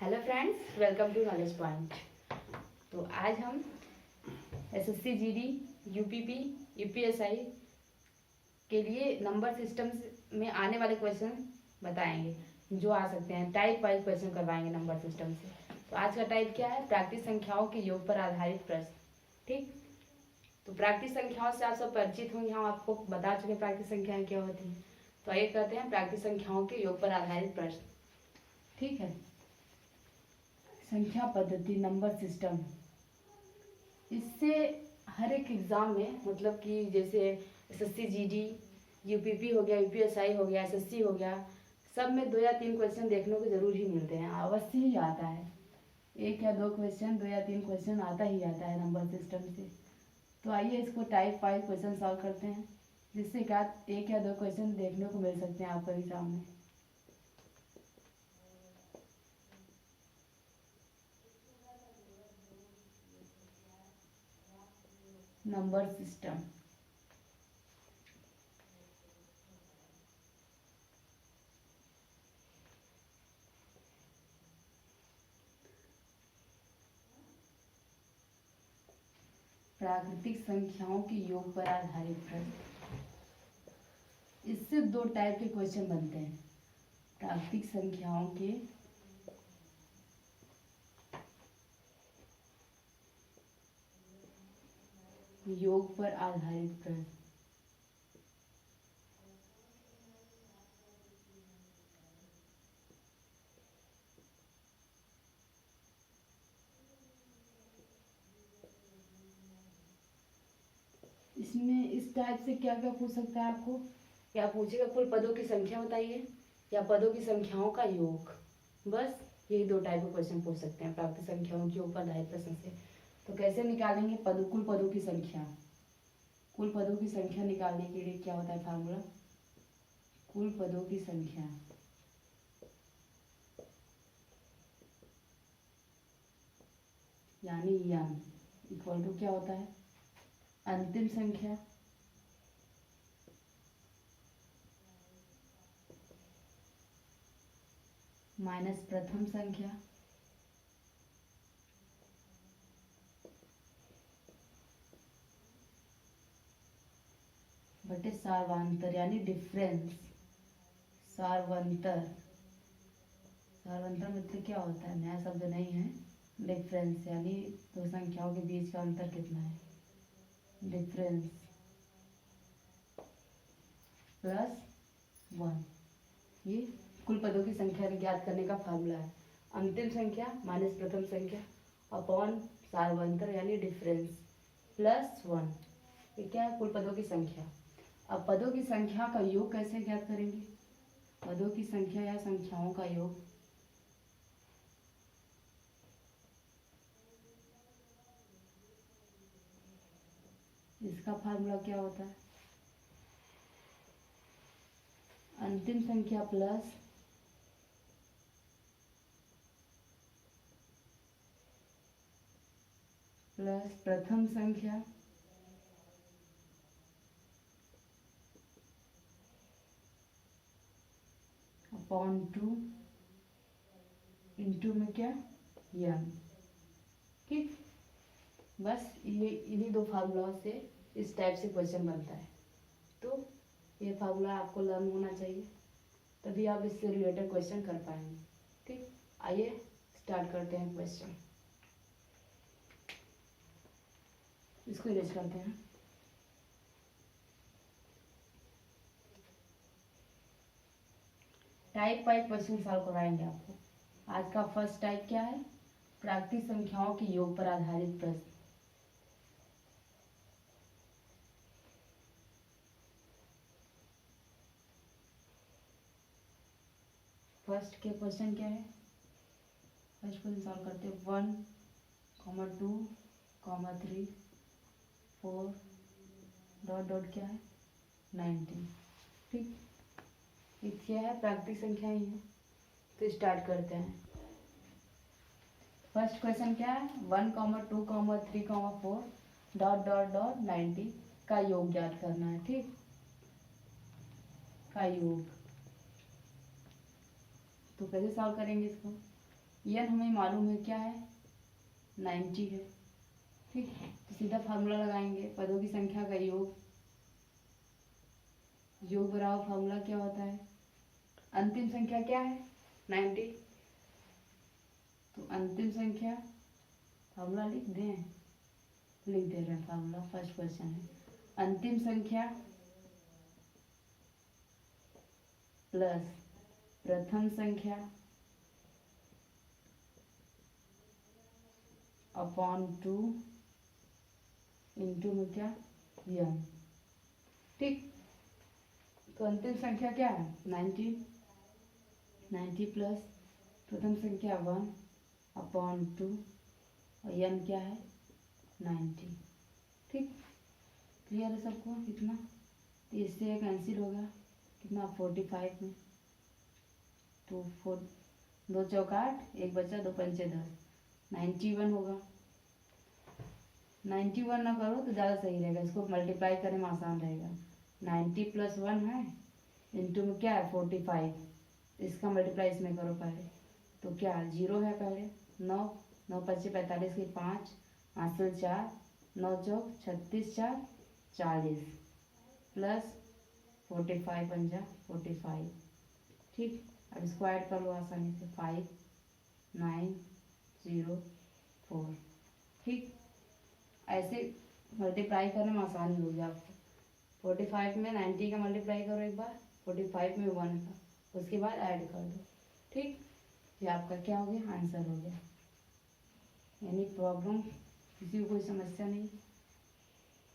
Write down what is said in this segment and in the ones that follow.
Hello friends, welcome to knowledge point. तो आज हम एसएससी जीडी, यूपीपी, यूपीएसआई के लिए नंबर सिस्टम्स में आने वाले क्वेश्चन बताएंगे जो आ सकते हैं। टाइप वाइज क्वेश्चन करवाएंगे नंबर सिस्टम से। तो आज का टाइप क्या है? प्राकृतिक संख्याओं के योग पर आधारित प्रश्न। ठीक, तो प्राकृतिक संख्याओं से आप सब परिचित होंगे। हम आपको बता चुके प्राकृतिक संख्याएं क्या होती हैं। तो आइए कहते हैं प्राकृतिक संख्याओं के योग पर आधारित प्रश्न। ठीक है, संख्या पद्धति नंबर सिस्टम, इससे हर एक एग्जाम में मतलब कि जैसे एसएससी जीडी, यूपीपी हो गया, यूपीएसआई हो गया, एसएससी हो गया, सब में 2 या 3 क्वेश्चन देखने को जरूर ही मिलते हैं, अवश्य ही आता है। 1 या 2 क्वेश्चन, 2 या 3 क्वेश्चन आता ही आता है नंबर सिस्टम से। तो आइए इसको टाइप 5 क्वेश्चन सॉल्व करते हैं, जिससे क्या 1 या 2 क्वेश्चन देखने को मिल सकते हैं आपको एग्जाम में। नंबर सिस्टम, प्राकृतिक संख्याओं के योग पर आधारित प्रश्न। इससे 2 टाइप के क्वेश्चन बनते हैं। प्राकृतिक संख्याओं के योग पर आधारित प्रश्न। इसमें इस टाइप से क्या क्या पूछ सकता है आपको? क्या पूछेगा? कुल पदों की संख्या बताइए या पदों की संख्याओं का योग। बस यही 2 टाइप के क्वेश्चन पूछ सकते हैं प्राकृतिक संख्याओं के योग पर आधारित प्रश्न से। तो कैसे निकालेंगे कुल पदों की संख्या? कुल पदों की संख्या निकालने के लिए क्या होता है फार्मूला? कुल पदों की संख्या यानी यम इक्वल टू क्या होता है? अंतिम संख्या माइनस प्रथम संख्या बटे सार्वांतर यानी डिफरेंस। सार्वंतर, सार्वंतर मतलब क्या होता है? नया शब्द नहीं है। डिफरेंस यानी 2 संख्याओं के बीच का अंतर कितना है? Difference plus 1। ये कुल पदों की संख्या ज्ञात करने का फार्मूला है। अंतिम संख्या माइनस प्रथम संख्या अपॉन सार्वंतर यानी डिफरेंस प्लस 1। ये क्या है? कुल पदों की संख्या। अब पदों की संख्या का योग कैसे ज्ञात करेंगे? पदों की संख्या या संख्याओं का योग इसका फार्मूला क्या होता है? अंतिम संख्या प्लस प्रथम संख्या अपॉन 2 इंटू में क्या? यम। ठीक, बस ये इन्हीं 2 फार्मूलाओं से इस टाइप से क्वेश्चन बनता है। तो ये फार्मूला आपको लर्न होना चाहिए, तभी आप इससे रिलेटेड क्वेश्चन कर पाएंगे। ठीक, आइए स्टार्ट करते हैं क्वेश्चन। इसको इरेज करते हैं। टाइप 5 क्वेश्चन सॉल्व कराएंगे आपको। आज का फर्स्ट टाइप क्या है? प्राकृतिक संख्याओं के योग पर आधारित प्रश्न। फर्स्ट के क्वेश्चन क्या है? फर्स्ट क्वेश्चन सॉल्व करते हैं। 1, 2, 3, 4 डॉट डॉट क्या है? 19। ठीक, ये क्या है? प्राकृतिक संख्या ही है। तो स्टार्ट करते हैं। फर्स्ट क्वेश्चन क्या है? 1, 2, 3, 4 डॉट डॉट डॉट 90 का योग ज्ञात करना है। ठीक, का योग। तो कैसे सॉल्व करेंगे इसको? n हमें मालूम है क्या है, 90 है। ठीक, तो सीधा फार्मूला लगाएंगे, पदों की संख्या का योग, योग बराबर फार्मूला क्या होता है, अंतिम संख्या क्या है 90, तो अंतिम संख्या फार्मूला लिख दे रहे हैं फार्मूला, फर्स्ट क्वेश्चन है अंतिम संख्या प्लस प्रथम संख्या अपॉन 2 इंटू में क्या n। ठीक, तो अंतिम संख्या क्या है 90, 90 प्लस प्रथम संख्या 1 अपॉन 2 और n क्या है 90। ठीक, क्लियर है सबको कितना, तो इससे कैंसिल होगा कितना 45 में, तो 4 2 चौक 8, 1 बचा 2 पंचे 10, 91 होगा। 91 ना करो तो ज़्यादा सही रहेगा, इसको मल्टीप्लाई करने में आसान रहेगा। 90 प्लस 1 है इंटू में क्या है 45, इसका मल्टीप्लाई इसमें करो पहले, तो क्या 0 है पहले, 9 9 पच्चे 45 की 5 हासिल 4 9 चौक 36 4 40 प्लस 45 पंजा 45। ठीक, अब इसको ऐड कर लो आसानी से 5 9 0 4। ठीक, ऐसे मल्टीप्लाई करने में आसानी होगी आपको। 45 में 90 का मल्टीप्लाई करो एक बार, 45 में 1 का, उसके बाद ऐड कर दो। ठीक, ये आपका क्या हो गया, आंसर हो गया। यानी प्रॉब्लम किसी को कोई समस्या नहीं।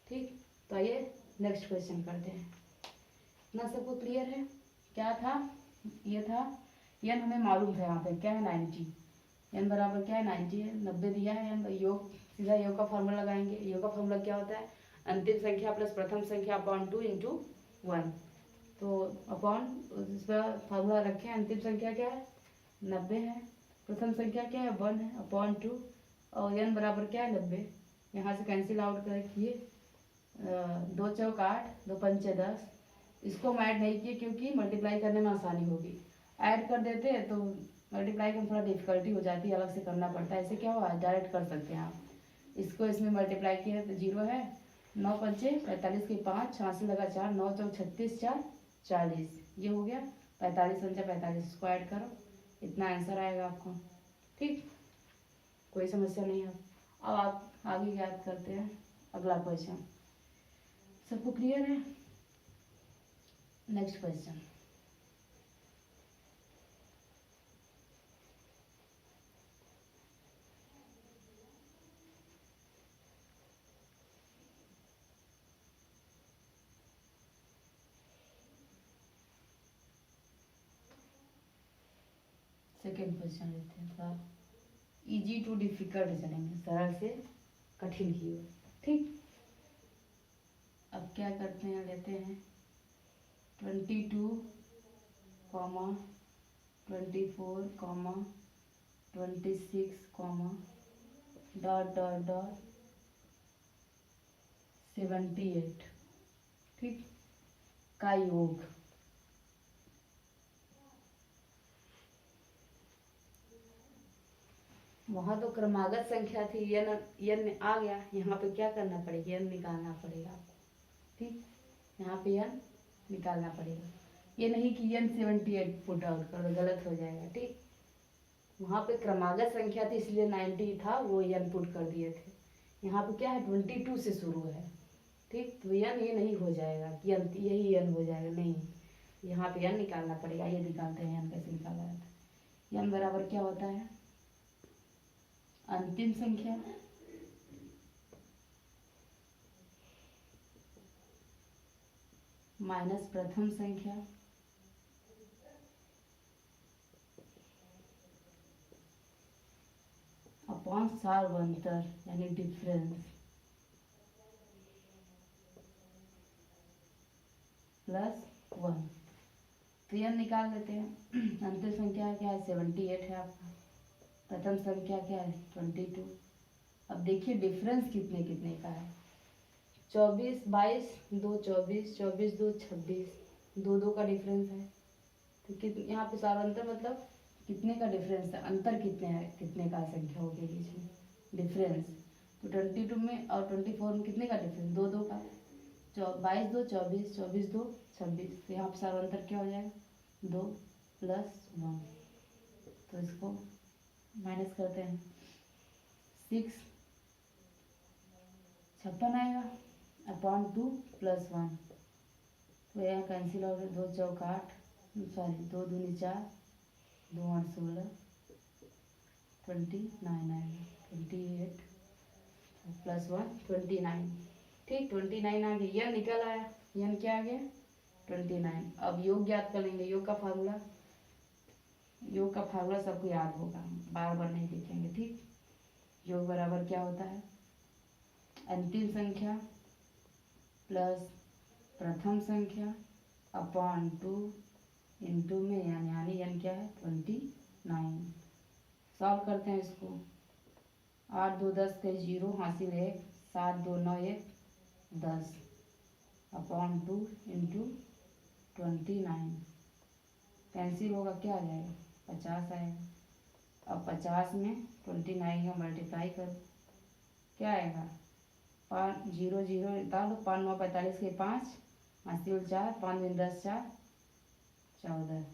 ठीक, तो आइए नेक्स्ट क्वेश्चन करते हैं। ना सबको क्लियर है, क्या था, ये था n हमें मालूम था, यहाँ पे क्या है 90, n बराबर क्या है 90 है, 90 दिया है n, योग सीधा योग का फॉर्मूला लगाएंगे। योग का फॉर्मूला क्या होता है, अंतिम संख्या प्लस प्रथम संख्या अपॉन 2 इंटू 1, तो अपॉन इसका फॉर्मूला रखें, अंतिम संख्या क्या है 90 है, प्रथम संख्या क्या है 1 है, अपॉन 2 और n बराबर क्या है 90। यहाँ से कैंसिल आउट किए, 2 चौक 8 2 पंचे 10, इसको हम ऐड नहीं किए क्योंकि मल्टीप्लाई करने में आसानी होगी, ऐड कर देते हैं तो मल्टीप्लाई में थोड़ा डिफिकल्टी हो जाती है, अलग से करना पड़ता है। ऐसे क्या हुआ डायरेक्ट कर सकते हैं आप, इसको इसमें मल्टीप्लाई किया तो 0 है, 9 पंचे 45 की 5 हासिल लगा 4 9 चौक 36 4 40, ये हो गया 45 पंचा 45, इसको ऐड करो, इतना आंसर आएगा आपको। ठीक, कोई समस्या नहीं है। अब आप आगे याद करते हैं अगला क्वेश्चन। सबको क्लियर है, नेक्स्ट क्वेश्चन। सेकेंड क्वेश्चन लेते हैं, थोड़ा इजी टू डिफिकल्ट चलेंगे, सरल से कठिन की ओर। ठीक, अब क्या करते हैं, लेते हैं 22, 24, 26, डॉट डॉट डॉट 78। ठीक, का योग। वहाँ तो क्रमागत संख्या थी, n आ गया, यहाँ पे क्या करना पड़ेगा, n निकालना पड़ेगा आपको। ठीक, यहाँ पे n निकालना पड़ेगा, ये नहीं कि n 78 पुट आउट कर दो, गलत हो जाएगा। ठीक, वहाँ पे क्रमागत संख्या थी इसलिए 90 था, वो n पुट कर दिए थे। यहाँ पे क्या है 22 से शुरू है। ठीक, तो n ये नहीं हो जाएगा कि यही n हो जाएगा, नहीं, यहाँ पे n निकालना पड़ेगा। ये निकालते हैं n कैसे निकाला जाता है। n बराबर क्या होता है, अंतिम संख्या माइनस प्रथम संख्या अपॉन सार्वंतर यानी डिफरेंस प्लस 1। तो यह निकाल लेते हैं। अंतिम संख्या क्या है 78 है आपका, प्रथम संख्या क्या है 22। अब देखिए डिफरेंस कितने कितने का है, 24 22 2 24 24 2 26, 2 2 का डिफरेंस है। तो कितने यहाँ पे सार्वंतर मतलब कितने का डिफरेंस है, अंतर कितने है, कितने का संख्या हो गई बीच में डिफरेंस। तो 22 में और 24 में कितने का डिफरेंस, दो दो का, 22 दो 24, 24 दो 26। तो यहाँ पर सारा अंतर क्या हो जाएगा, 2 + 1। तो इसको माइनस करते हैं, 6 56 आएगा अपॉन 2 + 1। तो यहाँ कैंसिल हो गया, 2 चौक 8, सॉरी 2 दूनी 4, 2 8 16, 29 आएगा, 28 + 1 29। ठीक, 29 आ गया, यह निकल आया, यह क्या आ गया 29। अब योग ज्ञात कर लेंगे। योग का फार्मूला सबको याद होगा, बार बार नहीं लिखेंगे। ठीक, योग बराबर क्या होता है, अंतिम संख्या प्लस प्रथम संख्या अपॉन 2 इंटू में यानी n क्या है 29। सॉल्व करते हैं इसको, 8 2 10 के 0 हासिल 1, 7 2 9 1 10 अपॉन 2 इंटू 29। कैंसिल होगा, क्या आ जाएगा 50 आएगा। अब 50 में 29 का मल्टीप्लाई करो, क्या आएगा 5 0 0 डालो, 5 9 45 के 5 हासिल 4, 5 दिन 10 4 14,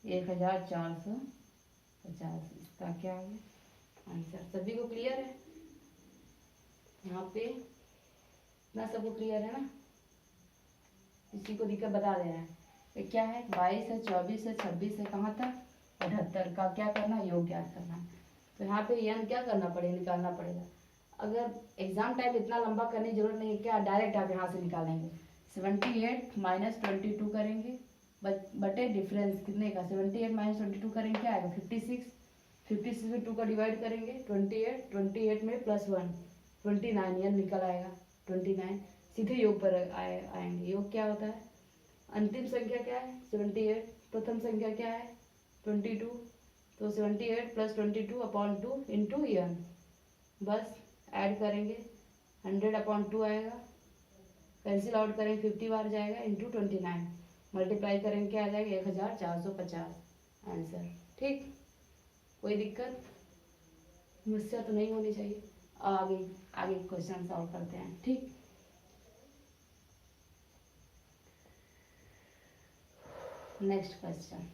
1450। इसका क्या हो गया आंसर। सभी को क्लियर है यहाँ पे, इतना सबको क्लियर है ना, किसी को दिक्कत बता दे रहा है। ये क्या है, 22 है, 24 है, 26 है, कहाँ तक 78 का क्या करना है, योग ज्ञात करना है। तो यहाँ पे n क्या करना पड़ेगा, निकालना पड़ेगा। अगर एग्जाम टाइम इतना लंबा करने की जरूरत नहीं है, क्या डायरेक्ट आप यहाँ से निकालेंगे, 78 - 22 करेंगे बटे डिफरेंस कितने का, 78 - 22 करेंगे क्या आएगा 56। 56 में 2 का डिवाइड करेंगे 28 में +1 29, यह निकल आएगा 29। सीधे योग पर आएंगे। योग क्या होता है, अंतिम संख्या क्या है 78, प्रथम संख्या क्या है 22। तो 78 + 22 अपॉन 2 इंटू n, बस ऐड करेंगे 100/2 आएगा, कैंसिल आउट करेंगे 50 बार जाएगा इंटू 29, मल्टीप्लाई करेंगे क्या आ जाएगा 1450 आंसर। ठीक, कोई दिक्कत समस्या तो नहीं होनी चाहिए। आगे आगे क्वेश्चन सॉल्व करते हैं। ठीक, नेक्स्ट क्वेश्चन,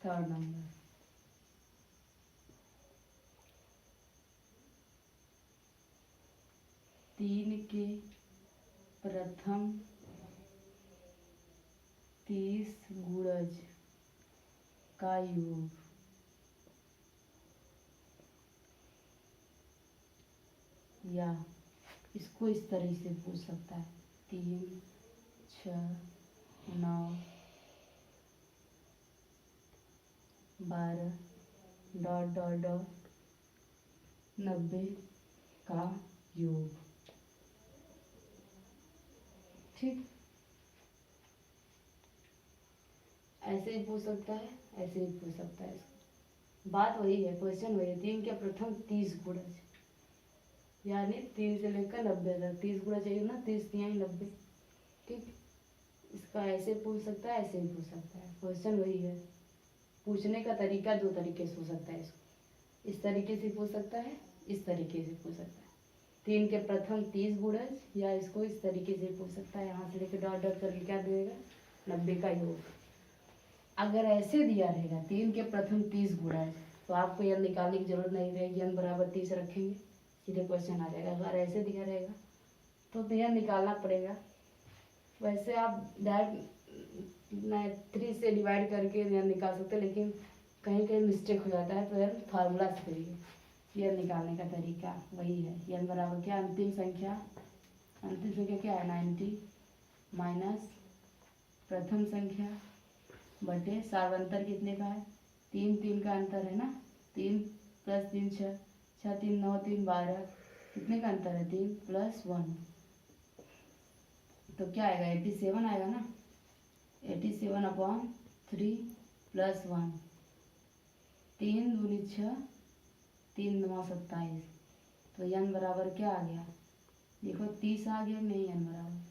थर्ड नंबर, तीन के प्रथम 30 गुणज का योग या इसको इस तरह से पूछ सकता है, 3 6 9 12 ... 90 का योग। ठीक, ऐसे ही पूछ सकता है, ऐसे ही पूछ सकता है। बात वही है, क्वेश्चन वही है, 3 के प्रथम 30 गुणज, यानी 3 से लेकर 90 तक 30 गुणा चाहिए ना, 30 3 90। ठीक, इसका ऐसे पूछ सकता है, ऐसे ही पूछ सकता है, क्वेश्चन वही है। पूछने का तरीका 2 तरीके से हो सकता है, इसको इस तरीके से पूछ सकता है, इस तरीके से पूछ सकता है, 3 के प्रथम 30 गुणज, या इसको इस तरीके से पूछ सकता है, यहाँ से लेकर डॉट करके क्या देगा 90 का योग। अगर ऐसे दिया रहेगा 3 के प्रथम 30 गुणज, तो आपको यह निकालने की जरूरत नहीं रहेगी, n = 30 रखेंगे, सीधे क्वेश्चन आ जाएगा। अगर ऐसे दिया रहेगा तो यह निकालना पड़ेगा। वैसे आप डायरेक्ट 3 से डिवाइड करके यह निकाल सकते हैं, लेकिन कहीं कहीं मिस्टेक हो जाता है, तो यह फार्मूला से करिए। यह निकालने का तरीका वही है, n बराबर क्या, अंतिम संख्या क्या है 90 माइनस प्रथम संख्या बटे सार्वंतर कितने का है, 3 3 का अंतर है ना, 3 + 3 6 6 3 9 3 12, कितने का अंतर है 3 + 1, तो क्या आएगा 87 आएगा ना, 87/3 प्लस 1, 3 दूनी 6, 3 9 27। तो n बराबर क्या आ गया? देखो 30 आ गया नहीं n बराबर।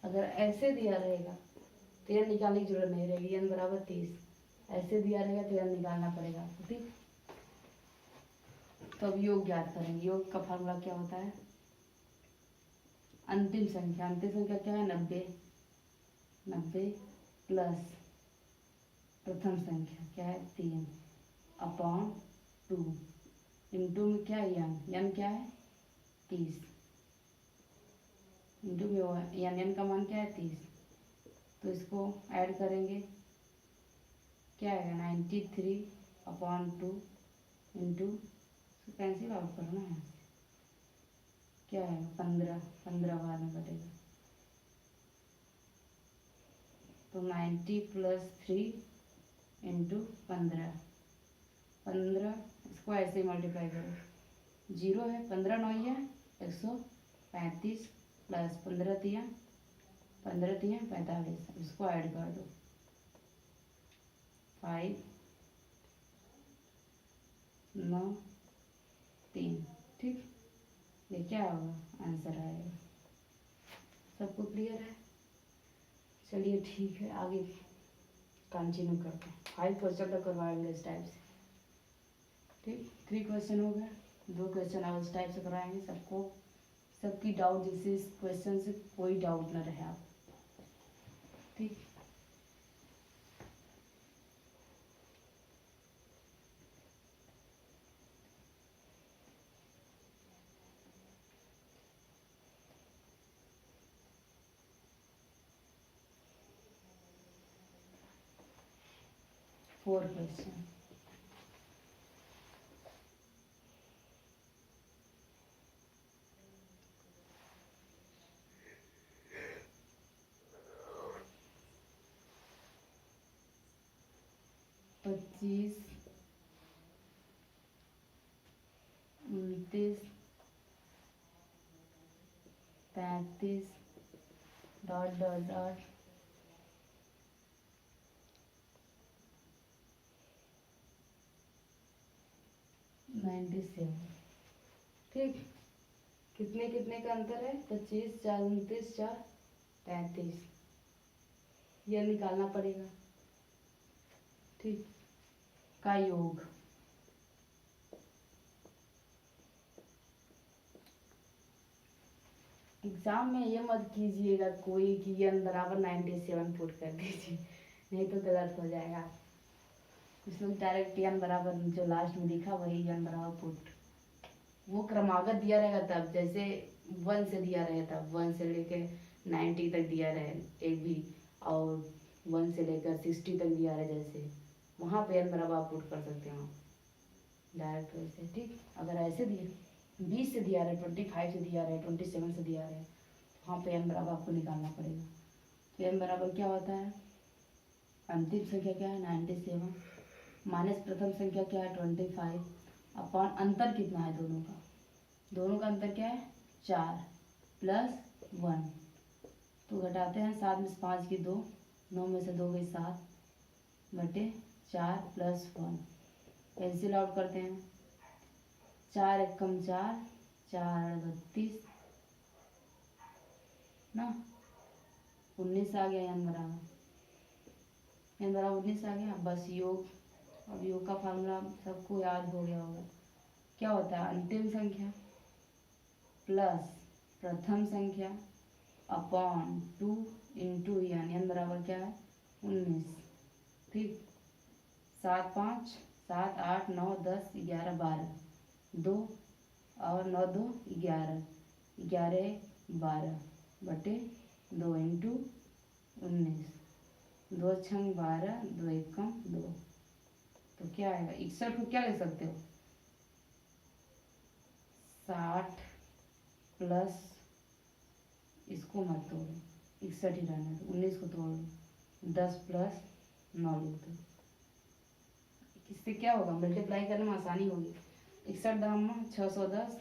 अगर ऐसे दिया रहेगा तो n निकालने की जरूरत नहीं रहेगी, n बराबर 30। ऐसे दिया रहेगा तो n निकालना पड़ेगा आपको, ठीक। तो अब योग ज्ञात करेंगे। योग का फार्मूला क्या होता है? अंतिम संख्या क्या है? 90। 90 प्लस प्रथम संख्या क्या है? 3 अपॉन 2 इंटू में क्या है? n क्या है? 30 इंटू में n का मान क्या है? 30। तो इसको ऐड करेंगे, क्या आएगा? 93 अपॉन 2 इंटू, कैंसिल आउट करना है, क्या है? 15 बाद में बटेगा। तो 90 प्लस 3 इंटू 15, इसको ऐसे मल्टीप्लाई करो। 0 है, 15 9 है 135 प्लस 15 3 45। इसको ऐड कर दो, 5 9 3, ठीक। ये क्या होगा? आंसर आएगा। सबको क्लियर है? चलिए ठीक है, आगे कंटिन्यू करते हैं। 5 क्वेश्चन तक करवाएंगे इस टाइप से, ठीक। 3 क्वेश्चन हो गए, 2 क्वेश्चन और इस टाइप से कराएंगे। सबकी डाउट, जिससे इस क्वेश्चन से कोई डाउट ना रहे आप, ठीक। Four question. पच्चीस 29 35 डॉट डॉट डॉट 97, ठीक। कितने कितने का अंतर है? 25 4 29 4 35। यह निकालना पड़ेगा, ठीक। का योग एग्जाम में ये मत कीजिएगा कोई कि n बराबर 97 पुट कर दीजिए, नहीं तो गलत हो जाएगा। कुछ लोग डायरेक्ट n बराबर जो लास्ट में दिखा वही n बराबर पुट, वो क्रमागत दिया रहेगा तब, जैसे 1 से दिया रहे तब 1 से लेके 90 तक दिया रहे एक भी, और 1 से लेकर 60 तक दिया रहे, जैसे वहाँ पे n बराबर आप पुट कर सकते हो डायरेक्ट वैसे, ठीक। अगर ऐसे दिए 20 से दिया रहे, 25 से दिया रहे, 27 से दिया रहे, वहाँ पे n बराबर आपको निकालना पड़ेगा। तो n बराबर क्या होता है? अंतिम संख्या क्या है? 97 माइनस प्रथम संख्या क्या है? 25 अपॉन अंतर कितना है दोनों का? दोनों का अंतर क्या है? 4 प्लस 1। तो घटाते हैं, 7 में से 5 की 2, 9 में से 2 गई 7 बटे 4 प्लस 1। कैंसिल आउट करते हैं, 4 एक कम 4 4 32 ना, 19 आ गया। n बराबर 19 आ गया। बस योग, अब योग का फार्मूला सबको याद हो गया होगा। क्या होता है? अंतिम संख्या प्लस प्रथम संख्या अपॉन 2 इंटू n बराबर क्या है? 19, ठीक। 7 5 7 8 9 10 11 12, 2 और 9 2 11, 11 12 बटे 2 इंटू 19, 2 छंग 12, 2 एकम 2। तो क्या आएगा? 61 को क्या लिख सकते हो? 60 प्लस, इसको मत तोड़ो, 61 ही रहने दो, 19 को तोड़ दो, 10 प्लस 9 लिख दो। इससे क्या होगा? मल्टीप्लाई करने में आसानी होगी। 61 दाम 610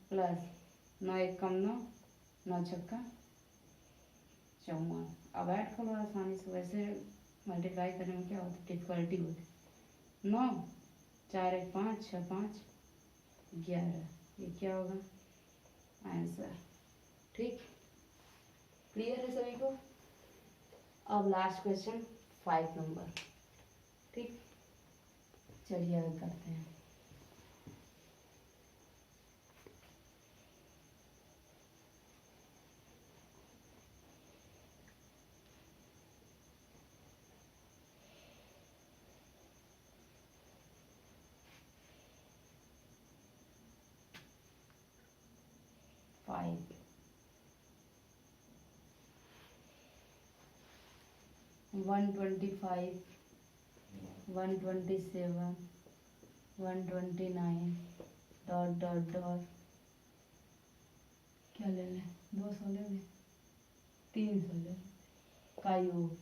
प्लस 9 एकम 9, 9 छक्का 54। अब ऐड करो आसानी से, वैसे मल्टीप्लाई करने में क्या होता है, डिफिकल्टी होती है। 9 4 1 5 6 5 11, ये क्या होगा आंसर। ठीक, क्लियर है सभी को। अब लास्ट क्वेश्चन 5 नंबर। ठीक, चलिए आगे करते हैं। फाइव 125 127 129 डॉट डॉट डॉट, क्या ले लें, 200 ले लें, 300 ले लें, का योग।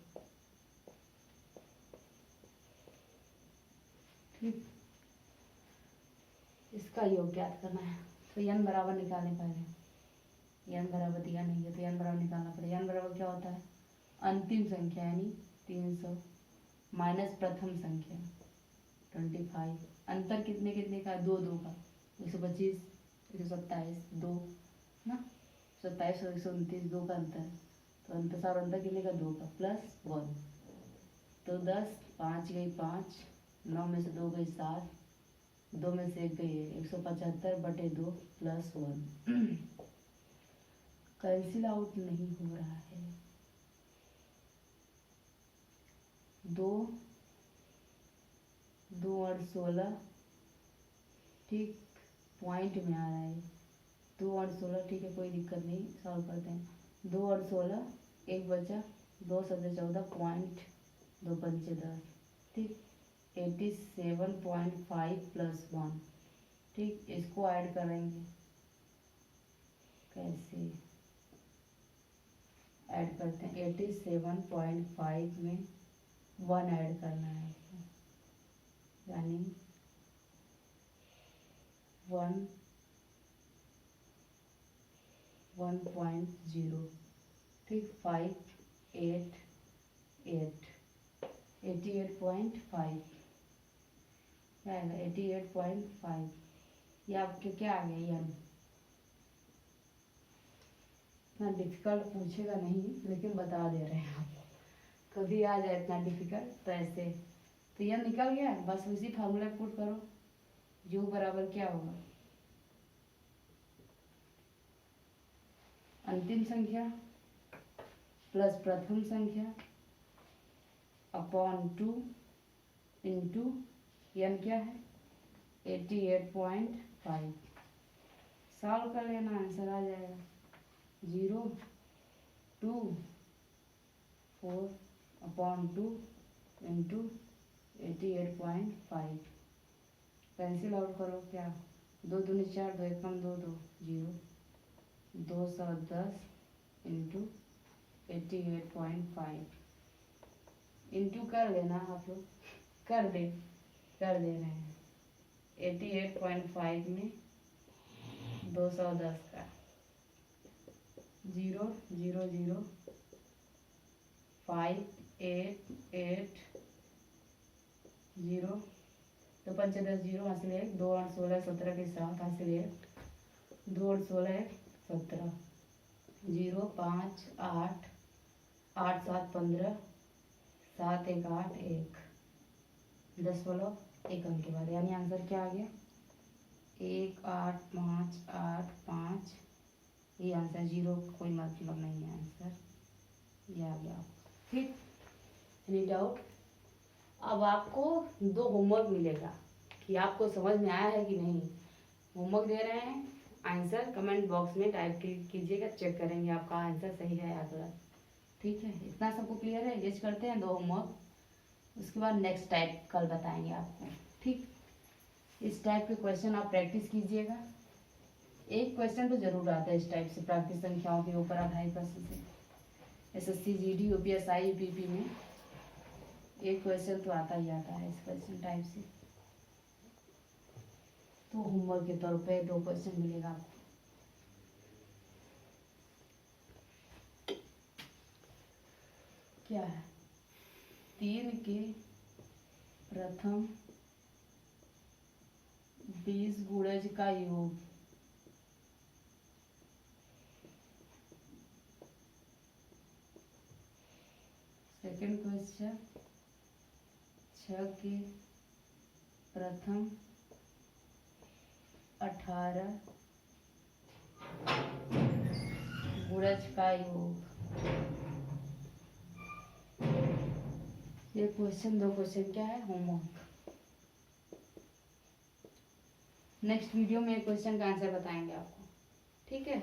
ठीक, इसका योग ज्ञात करना है। तो n बराबर निकालने पहले, n बराबर दिया नहीं है तो n बराबर निकालना पड़ेगा। n बराबर क्या होता है, अंतिम संख्या यानी 300 माइनस प्रथम संख्या 25। अंतर कितने कितने का, 2 2 का, 125 127 2 ना, 27 और 129 2 का अंतर। तो अंतर सारा अंतर कितने का, 2 का, प्लस 1। तो 10 5 गई 5, 9 में से 2 गई 7, 2 में से 1 गई है 175/2 प्लस 1। कैंसिल आउट नहीं हो रहा है। 2 2 और 16, ठीक, पॉइंट में आ रहा है। 2 और 16, ठीक है, कोई दिक्कत नहीं, सॉल्व करते हैं। 2 और 16, एक बचा, 2 7 14, पॉइंट 2 पंचे 10, ठीक, 87.5 प्लस 1। ठीक, इसको ऐड करेंगे, कैसे ऐड करते हैं, 87.5 में 1 ऐड करना है, यानी 1.0, ठीक, 5 8 8 88.5, क्या आएगा 88.5। ये आपके क्या आ गया, यानी इतना डिफिकल्ट पूछेगा नहीं, लेकिन बता दे रहे हैं आपको, कभी आ जाए इतना डिफिकल्ट तो ऐसे। तो यह निकल गया, बस उसी फार्मूला पुट करो, जो बराबर क्या होगा, अंतिम संख्या प्लस प्रथम संख्या अपॉन 2 इंटू n क्या है 88.5। सॉल्व कर लेना, आंसर आ जाएगा 0 2 4/2 इंटू 88.5। कैंसिल आउट करो, क्या 2 दूनी 4, 2 1 कम 2 2 0, 210 इंटू 88.5 इंटू कर लेना, आप लोग कर दे रहे हैं। 88.5 में 210 का 0 0 0 5 8 8 0, तो 5 10 0 हासिल है, 2 8 16 17 के साथ हासिल है, 2 8 16 17, 0 5 8 8 7 15 7 1 8 1 10 अंक के बाद, यानी आंसर क्या आ गया 1 8 5 8 5। ये आंसर, 0 कोई मतलब नहीं है, आंसर ये आ गया। ठीक, एनी डाउट। अब आपको 2 होमवर्क मिलेगा कि आपको समझ में आया है कि नहीं। होमवर्क दे रहे हैं, आंसर कमेंट बॉक्स में टाइप कीजिएगा, चेक करेंगे आपका आंसर सही है या गलत। ठीक है, इतना सबको क्लियर है। गेस करते हैं 2 होमवर्क, उसके बाद नेक्स्ट टाइप कल बताएंगे आपको। ठीक, इस टाइप के क्वेश्चन आप प्रैक्टिस कीजिएगा। एक क्वेश्चन तो जरूर आता है इस टाइप से, प्राकृतिक संख्याओं के ऊपर 2.5% से SSC GD UPSI UPP में एक क्वेश्चन तो आता ही आता है इस क्वेश्चन टाइप से। तो होमवर्क के तौर पे 2 क्वेश्चन मिलेगा आपको। क्या है 3 के प्रथम 20 गुणज का योग। सेकंड क्वेश्चन, 6 के प्रथम 18 गुणज का योग। ये क्वेश्चन, 2 क्वेश्चन क्या है, होमवर्क। नेक्स्ट वीडियो में क्वेश्चन का आंसर बताएंगे आपको, ठीक है।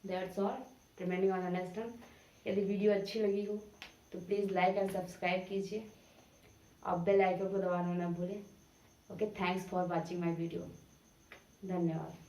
That's all, remaining on the next time. यदि वीडियो अच्छी लगी हो तो प्लीज़ लाइक एंड सब्सक्राइब कीजिए और बेल आइकन को दबाना ना भूलें। Okay, thanks for watching my video. धन्यवाद।